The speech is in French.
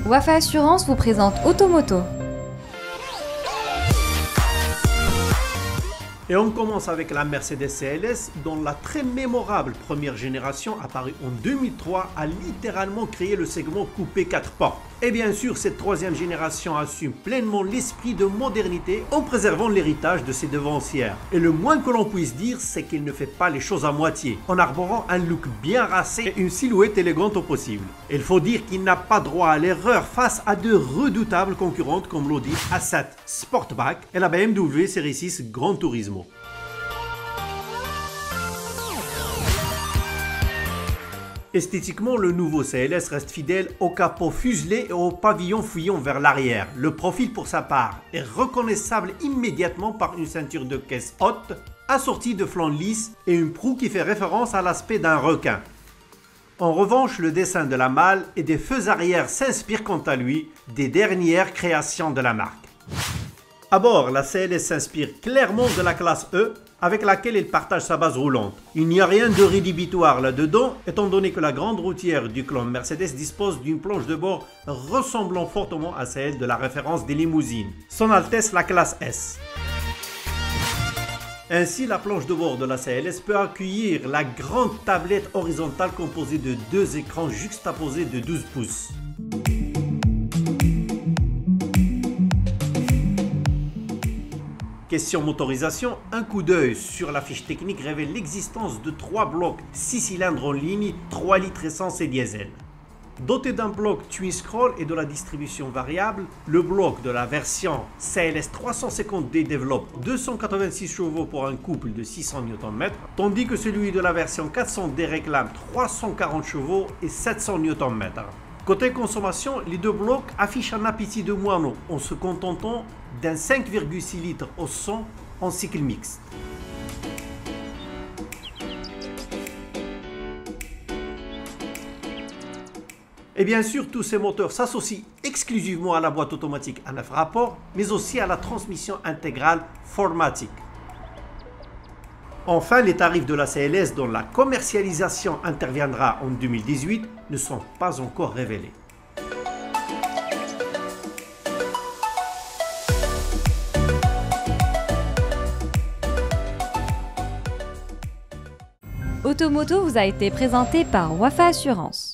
Wafa Assurance vous présente Automoto. Et on commence avec la Mercedes CLS, dont la très mémorable première génération apparue en 2003 a littéralement créé le segment coupé 4 portes. Et bien sûr, cette troisième génération assume pleinement l'esprit de modernité en préservant l'héritage de ses devancières. Et le moins que l'on puisse dire, c'est qu'il ne fait pas les choses à moitié, en arborant un look bien racé et une silhouette élégante au possible. Il faut dire qu'il n'a pas droit à l'erreur face à de redoutables concurrentes comme l'Audi A7 Sportback et la BMW Série 6 Gran Turismo. Esthétiquement, le nouveau CLS reste fidèle au capot fuselé et au pavillon fuyant vers l'arrière. Le profil pour sa part est reconnaissable immédiatement par une ceinture de caisse haute, assortie de flancs lisses et une proue qui fait référence à l'aspect d'un requin. En revanche, le dessin de la malle et des feux arrière s'inspire quant à lui des dernières créations de la marque. À bord, la CLS s'inspire clairement de la classe E, avec laquelle il partage sa base roulante. Il n'y a rien de rédhibitoire là-dedans, étant donné que la grande routière du clan Mercedes dispose d'une planche de bord ressemblant fortement à celle de la référence des limousines. Son Altesse la classe S. Ainsi, la planche de bord de la CLS peut accueillir la grande tablette horizontale composée de deux écrans juxtaposés de 12 pouces. Question motorisation, un coup d'œil sur la fiche technique révèle l'existence de 3 blocs 6 cylindres en ligne, 3 litres essence et diesel. Doté d'un bloc twin scroll et de la distribution variable, le bloc de la version CLS 350D développe 286 chevaux pour un couple de 600 Nm, tandis que celui de la version 400D réclame 340 chevaux et 700 Nm. Côté consommation, les deux blocs affichent un appétit de moineau en se contentant d'un 5,6 litres au 100 en cycle mixte. Et bien sûr, tous ces moteurs s'associent exclusivement à la boîte automatique à 9 rapports, mais aussi à la transmission intégrale 4MATIC. Enfin, les tarifs de la CLS dont la commercialisation interviendra en 2018 ne sont pas encore révélés. Automoto vous a été présenté par Wafa Assurance.